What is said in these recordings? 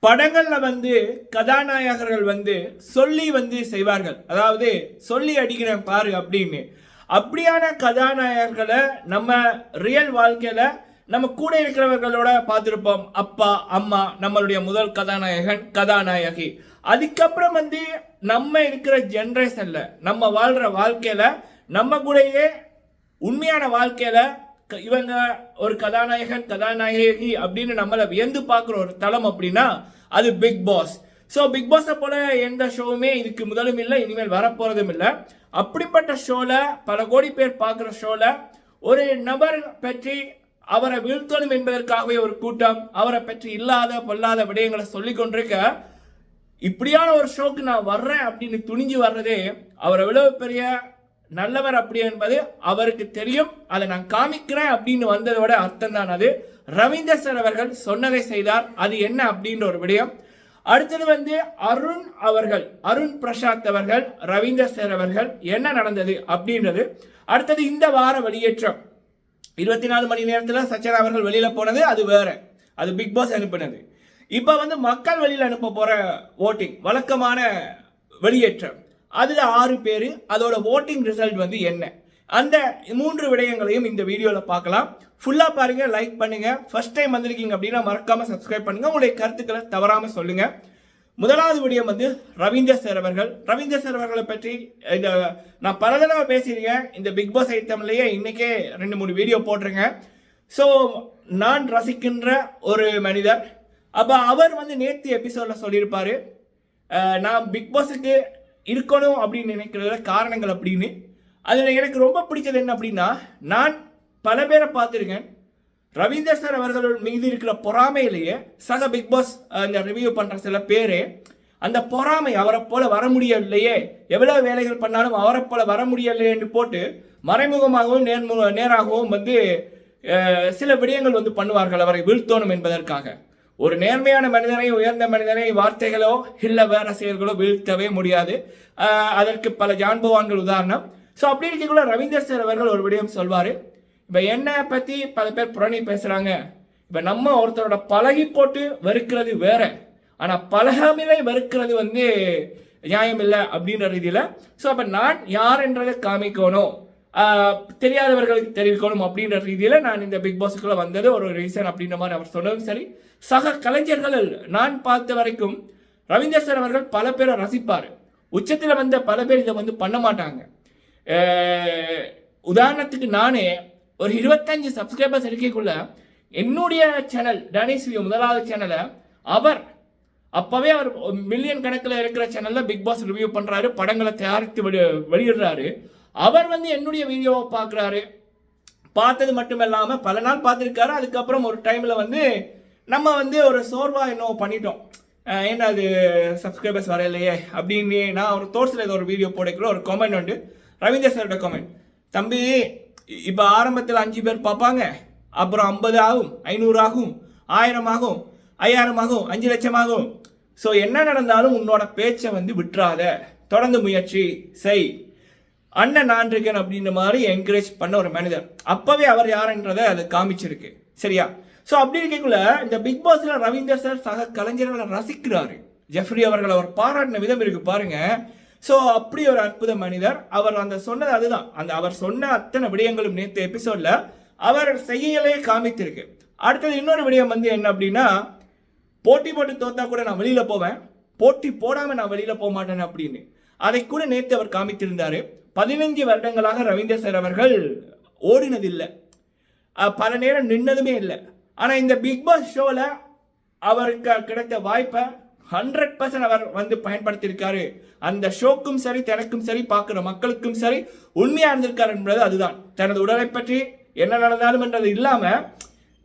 படங்கள்ல கதாநாயகர்கள் சொல்லி செய்வார்கள். அதாவது சொல்லி அடிக்கிறேன் பாரு அப்படின்னு. அப்படியான கதாநாயகர்களை நம்ம ரியல் வாழ்க்கையில நம்ம கூட இருக்கிறவர்களோட பார்த்துருப்போம். அப்பா அம்மா நம்மளுடைய முதல் கதாநாயகன் கதாநாயகி. அதுக்கப்புறம் நம்ம இருக்கிற ஜென்ரேஷன்ல நம்ம வாழ்ற வாழ்க்கையில நம்ம கூடயே உண்மையான வாழ்க்கையில இவங்க ஒரு கதாநாயகன் கதாநாயகி அப்படின்னு நம்மளை வியந்து பார்க்குற ஒரு தளம் அப்படின்னா அது பிக் பாஸ். ஸோ பிக் பாஸை போல எந்த ஷோவுமே இதுக்கு முதலும் இல்லை, இனிமேல் வரப்போறதும் இல்லை. அப்படிப்பட்ட ஷோல பல கோடி பேர் பார்க்குற ஷோல ஒரு நபர் பற்றி அவரை வீழ்த்தணும் என்பதற்காகவே ஒரு கூட்டம் அவரை பற்றி இல்லாத பொல்லாத விடயங்களை சொல்லி கொண்டிருக்க, இப்படியான ஒரு ஷோக்கு நான் வர்றேன் அப்படின்னு துணிஞ்சு வர்றதே அவர் எவ்வளவு பெரிய நல்லவர் அப்படி என்பது அவருக்கு தெரியும். அதை நான் காமிக்கிறேன் அப்படின்னு வந்ததோட அர்த்தம் தான் அது. ரவீந்தர் சார் அவர்கள் சொன்னதை செய்தார். அது என்ன அப்படின்ற ஒரு விடயம். அடுத்தது அருண் அவர்கள், அருண் பிரசாத் அவர்கள், ரவீந்தர் சார் அவர்கள் என்ன நடந்தது அப்படின்றது. அடுத்தது இந்த வார வெளியேற்றம் 24 மணி நேரத்தில் சச்சின் அவர்கள் வெளியில போனது அது வேற, அது பிக் பாஸ் அனுப்பினது. இப்ப மக்கள் வெளியில அனுப்ப போற ஓட்டிங் வழக்கமான வெளியேற்றம், அதுல 6 பேர், அதோட ஓட்டிங் ரிசல்ட் என்ன, அந்த 3 விடயங்களையும் இந்த வீடியோல பார்க்கலாம். ஃபுல்லா பாருங்க, லைக் பண்ணுங்க. ஃபர்ஸ்ட் டைம் வந்திருக்கீங்க அப்படின்னா மறக்காம சப்ஸ்கிரைப் பண்ணுங்க. உங்களுடைய கருத்துக்களை தவறாம சொல்லுங்க. முதலாவது விடயம் ரவீந்தர் சார் அவர்கள். ரவீந்தர் சார் அவர்களை பற்றி நான் பல தடவை பேசியிருக்கேன். இந்த பிக் பாஸ் ஐட்டம்லயே இன்னைக்கே 2-3 வீடியோ போட்டிருக்கேன். ஸோ நான் ரசிக்கின்ற ஒரு மனிதர். அப்ப அவர் நேற்று எபிசோட்ல சொல்லியிருப்பாரு, நான் பிக் பாஸுக்கு இருக்கணும் அப்படின்னு நினைக்கிறதுல காரணங்கள் அப்படின்னு. அதில் எனக்கு ரொம்ப பிடிச்சது என்ன அப்படின்னா, நான் பல பேரை பார்த்துருக்கேன். ரவீந்தர் சார் அவர்கள் மீது இருக்கிற பொறாமையிலேயே சக பிக் பாஸ் இந்த ரிவ்யூ பண்ற சில பேரு அந்த பொறாமை, அவரை போல வர முடியவில்லையே, எவ்வளவு வேலைகள் பண்ணாலும் அவரை போல வர முடியலையே என்று போட்டு மறைமுகமாகவும் நேராகவும் சில விடயங்கள் பண்ணுவார்கள் அவரை வீழ்த்தோணும் என்பதற்காக. ஒரு நேர்மையான மனிதனை, உயர்ந்த மனிதனை வார்த்தைகளோ இல்ல வேற செயல்களோ வீழ்த்தவே முடியாது. அதற்கு பல ஜான்பவான்கள் உதாரணம். ஸோ அப்படி இருக்கக்குள்ள ரவீந்தர் சார் அவர்கள் ஒரு விடயம் சொல்வாரு. இப்ப என்ன பத்தி பல பேர் புரணி பேசுறாங்க. இப்ப நம்ம ஒருத்தரோட பழகி போட்டு வெறுக்கிறது வேற, ஆனா பழகாமலே வெறுக்கிறது நியாயம் இல்லை அப்படின்ற ரீதியில. ஸோ அப்ப நான் யார் என்றதை காமிக்கணும், தெரியாதவர்களுக்கு தெரிவிக்கணும் அப்படின்ற ரீதியில நான் இந்த பிக் பாஸுக்குள்ள வந்தது ஒரு ரீசன் அப்படின்ற மாதிரி அவர் சொன்னதும் சரி. சக கலைஞர்கள் நான் பார்த்த வரைக்கும் ரவீந்தர் சார் அவர்கள் பல பேரை ரசிப்பார். உச்சத்தில் பல பேர் இதை பண்ண மாட்டாங்க. உதாரணத்துக்கு நானே ஒரு 25 சப்ஸ்கிரைபர்ஸ் இருக்கக்குள்ள என்னுடைய சேனல் டேனிஸ் வியூ முதலாவது சேனலை அவர் அப்பவே அவர் மில்லியன் கணக்கில் இருக்கிற சேனல்ல பிக் பாஸ் ரிவ்யூ பண்றாரு, படங்களை தயாரித்து வெளியிடுறாரு. அவர் என்னுடைய வீடியோவை பார்க்குறாரு. பார்த்தது மட்டும் இல்லாமல் பல நாள் பார்த்துருக்காரு. அதுக்கப்புறம் ஒரு டைமில் நம்ம ஒரு சோர்வா என்னவோ பண்ணிட்டோம், ஏன்னா அது சப்ஸ்கிரைபர்ஸ் வரையிலையே அப்படின்னு. நான் ஒரு தோர்ஸில் ஏதோ ஒரு வீடியோ போடக்குள்ள ஒரு கமெண்ட் ரவீந்தர் சாரோட கமெண்ட், தம்பி இப்போ ஆரம்பத்தில் 5 பேர் பார்ப்பாங்க, அப்புறம் 50 ஆகும், 500 ஆகும், 1000 ஆகும், 5000 ஆகும், 5 லட்சம் ஆகும். ஸோ என்ன நடந்தாலும் உன்னோட பேச்சை விட்டுறாத, தொடர்ந்து முயற்சி செய், அண்ணன் நான் இருக்கேன் அப்படின்ற மாதிரி என்கரேஜ் பண்ண ஒரு மனிதர். அப்பவே அவர் யாருன்றதை அது காமிச்சிருக்கு. சரியா? ஸோ அப்படி இருக்கக்குள்ள இந்த பிக் பாஸ்ல ரவீந்தர் சார் சக கலைஞர்களை ரசிக்கிறாரு. ஜெஃப்ரி அவர்கள் அவர் பாராட்டின விதம் இருக்கு பாருங்க. ஸோ அப்படி ஒரு அற்புத மனிதர். அவர் சொன்னது அதுதான், அவர் சொன்ன அத்தனை விடயங்களும் நேற்று எபிசோட்ல அவர் செய்யலே காமித்திருக்கு. அடுத்தது இன்னொரு விடயம் என்ன அப்படின்னா, போட்டி போட்டு தோத்தா கூட நான் வெளியில போவேன், போட்டி போடாம நான் வெளியில போக மாட்டேன் அப்படின்னு. அதை கூட நேற்று அவர் காமித்திருந்தாரு. 15 வருடங்களாக ரவீந்தர் சார் அவர்கள் ஓடினதில்லை, பல நேரம் நின்னதுமே இல்லை. ஆனா இந்த பிக் பாஸ் ஷோல அவருக்கு கிடைத்த வாய்ப்பை 100% அவர் பயன்படுத்தியிருக்காரு. அந்த ஷோக்கும் சரி, தனக்கும் சரி, பார்க்கிற மக்களுக்கும் சரி உண்மையா இருந்திருக்காரு என்பது அதுதான். தனது உடலை பற்றி என்ன நடந்தாலும் என்றது இல்லாம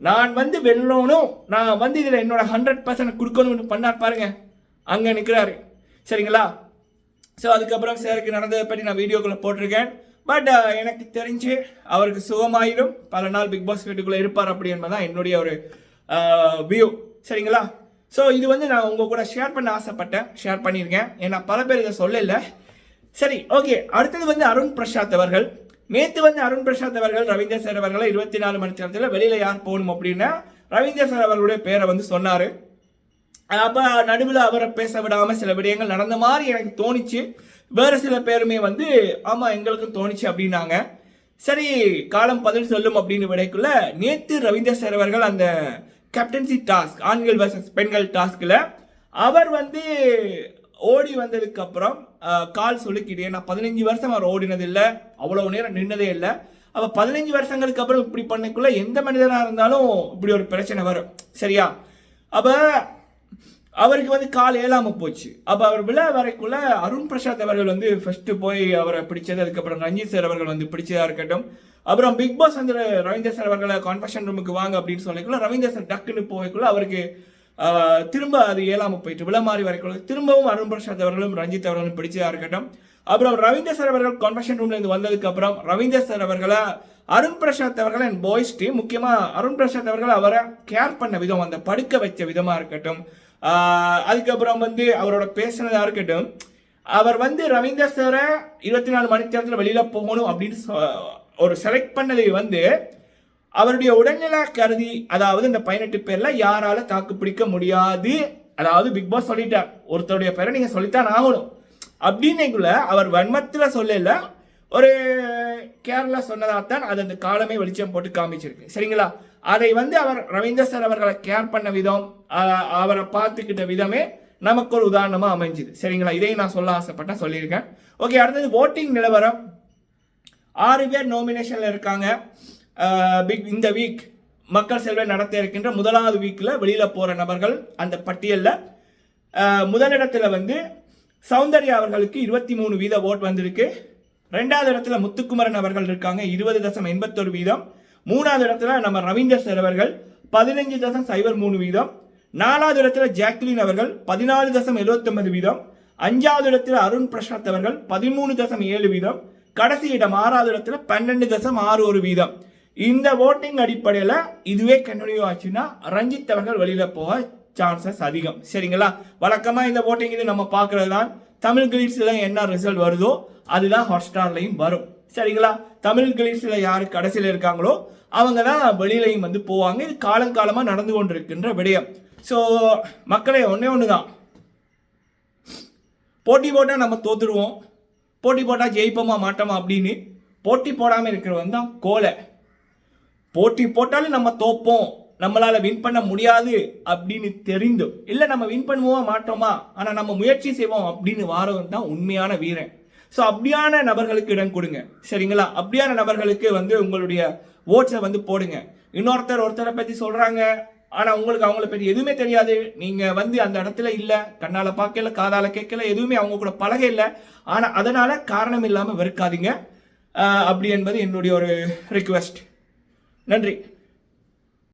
நான் வெல்லணும், நான் இதுல என்னோட 100% கொடுக்கணும்னு பண்ணார் பாருங்க, அங்க நிற்கிறாரு. சரிங்களா? ஸோ அதுக்கப்புறம் சாருக்கு நடந்ததை பற்றி நான் வீடியோக்குள்ள போட்டிருக்கேன். பட் எனக்கு தெரிஞ்சு அவருக்கு சுகமாயிடும், பல நாள் பிக் பாஸ் வீட்டுக்குள்ள இருப்பார் அப்படி என்பதுதான் என்னுடைய ஒரு வியூ. சரிங்களா? ஸோ இது நான் உங்க கூட ஷேர் பண்ண ஆசைப்பட்டேன், ஷேர் பண்ணியிருக்கேன். ஏன்னா பல பேர் இதை சொல்லல. சரி, ஓகே. அடுத்தது அருண் பிரசாத் அவர்கள். நேற்று அருண் பிரசாத் அவர்கள் ரவீந்தர் சார் அவர்களை 24 மணி நேரத்தில் வெளியில யார் போகணும் அப்படின்னா ரவீந்தர் சார் அவர்களுடைய பேரை சொன்னாரு. அப்போ நடுவில் அவரை பேச விடாமல் சில விடயங்கள் நடந்த மாதிரி எனக்கு தோணிச்சு. வேறு சில பேருமே வந்து ஆமாம் எங்களுக்கும் தோணிச்சு அப்படின்னாங்க. சரி, காலம் பதில் சொல்லும் அப்படின்னு விடைக்குள்ள நேற்று ரவீந்தர் சார் அவர்கள் அந்த கேப்டன்சி டாஸ்க் ஆண்கள் வர்சஸ் பெண்கள் டாஸ்கில் அவர் வந்து ஓடி வந்ததுக்கு அப்புறம் கால் சொல்லிக்கிட்டே, நான் 15 வருஷம் அவர் ஓடினது இல்லை, அவ்வளோ நேரம் நின்னதே இல்லை. அப்போ 15 வருஷங்களுக்கு அப்புறம் இப்படி பண்ணக்குள்ள எந்த மனிதனாக இருந்தாலும் இப்படி ஒரு பிரச்சனை வரும், சரியா? அப்போ அவருக்கு வந்து கால் ஏலாமல் போச்சு. அப்போ அவர் விழா வரைக்குள்ள அருண் பிரசாத் அவர்கள் வந்து ஃபர்ஸ்ட்டு போய் அவரை பிடிச்சது, அதுக்கப்புறம் ரஞ்சித் சார் அவர்கள் வந்து பிடிச்சதாக இருக்கட்டும். அப்புறம் பிக் பாஸ் வந்து ரவீந்தர் சார் அவர்களை கான்ஃபரன்ஸ் ரூமுக்கு வாங்க அப்படின்னு சொல்லிக்குள்ள ரவீந்தர் சார் டக்குன்னு போய்க்குள்ள அவருக்கு திரும்ப அது ஏலாமல் போயிட்டு விழா மாறி வரைக்குள்ள திரும்பவும் அருண் பிரசாத் அவர்களும் ரஞ்சித் அவர்களும் பிடிச்சதாக இருக்கட்டும். அப்புறம் ரவீந்தர் சார் அவர்கள் கான்ஃபரன்ஸ் ரூம்லேருந்து வந்ததுக்கு அப்புறம் ரவீந்தர் சார் அவர்களை அருண் பிரசாத் அவர்கள் அண்ட் பாய்ஸ் டீம், முக்கியமாக அருண் பிரசாத் அவர்கள் அவரை கேர் பண்ண விதம், அந்த படுக்க வச்ச விதமாக இருக்கட்டும், அதுக்கப்புறம் வந்து அவரோட பேசினதா இருக்கட்டும், அவர் வந்து ரவீந்தர் சாரை 24 மணி நேரத்தில் வெளியில் போகணும் அப்படின்னு ஒரு செலக்ட் பண்ணதை வந்து அவருடைய உடல்நிலை கருதி, அதாவது இந்த 18 பேரில் யாரால தாக்கு பிடிக்க முடியாது, அதாவது பிக் பாஸ் சொல்லிட்டார் ஒருத்தருடைய பேரை நீங்கள் சொல்லித்தான் ஆகணும் அப்படின்னுக்குள்ள அவர் வன்மத்தில் சொல்லல, ஒரு கேரளா சொன்னதாகத்தான் அது அந்த காலமே வெளிச்சம் போட்டு காமிச்சிருக்கு, சரிங்களா? அதை வந்து அவர் ரவீந்தர் சார் அவர்களை கேர் பண்ண விதம், அவரை பார்த்துக்கிட்ட விதமே நமக்கு ஒரு உதாரணமாக அமைஞ்சுது, சரிங்களா? இதையும் நான் சொல்ல ஆசைப்பட்டேன், சொல்லியிருக்கேன். ஓகே, அடுத்தது ஓட்டிங் நிலவரம். 6 பேர் நாமினேஷனில் இருக்காங்க. இந்த வீக் மக்கள் செல்வம் நடத்த இருக்கின்ற முதலாவது வீக்கில் வெளியில் போகிற நபர்கள் அந்த பட்டியலில் முதலிடத்தில் வந்து சௌந்தர்யா அவர்களுக்கு 23% ஓட் வந்திருக்கு. 2வது இடத்துல முத்துக்குமரன் அவர்கள் இருக்காங்க, 20.81%. 3வது இடத்துல நம்ம ரவீந்தர் சார் அவர்கள் 15.03%. 4வது இடத்துல ஜாக்லின் அவர்கள் 14.79%. 5வது இடத்துல அருண் பிரசாத் அவர்கள் 13.7%. கடைசி இடம் 6வது இடத்துல 12.61%. இந்த ஓட்டிங் அடிப்படையில் இதுவே கண்டினியூ ஆச்சுன்னா ரஞ்சித் அவர்கள் வெளியில் போக சான்சஸ் அதிகம், சரிங்களா? வழக்கமாக இந்த ஓட்டிங் இது நம்ம பார்க்கறது தான். தமிழ் கிளிட்ஸில் என்ன ரிசல்ட் வருதோ அதுதான் ஹாட்ஸ்டார்லையும் வரும், சரிங்களா? தமிழ் கிளிட்ஸில் யார் கடைசியில் இருக்காங்களோ அவங்க தான் வெளியிலையும் வந்து போவாங்க. இது காலங்காலமாக நடந்து கொண்டிருக்கின்ற விடயம். ஸோ மக்களே, ஒன்று தான், போட்டி போட்டால் நம்ம தோத்துடுவோம், போட்டி போட்டால் ஜெயிப்போமா மாட்டோமா அப்படின்னு போட்டி போடாமல் இருக்கிறவன் தான் கோலை. போட்டி போட்டாலும் நம்ம தோப்போம், நம்மளால வின் பண்ண முடியாது அப்படின்னு தெரிந்தும், இல்லை நம்ம வின் பண்ணுவோமா மாட்டோமா ஆனால் நம்ம முயற்சி செய்வோம் அப்படின்னு வாரவன் தான் உண்மையான வீரன். ஸோ அப்படியான நபர்களுக்கு இடம் கொடுங்க, சரிங்களா? அப்படியான நபர்களுக்கு வந்து உங்களுடைய ஓட்ஸை வந்து போடுங்க. ஒருத்தரை பற்றி சொல்கிறாங்க, ஆனால் உங்களுக்கு அவங்கள பற்றி எதுவுமே தெரியாது, நீங்கள் வந்து அந்த இடத்துல இல்லை, கண்ணால் பார்க்கல, காதால் கேட்கல, எதுவுமே அவங்க கூட பழக இல்லை, ஆனால் அதனால் காரணம் இல்லாமல் வெறுக்காதீங்க. அப்படி என்பது என்னுடைய ஒரு ரிக்வெஸ்ட். நன்றி.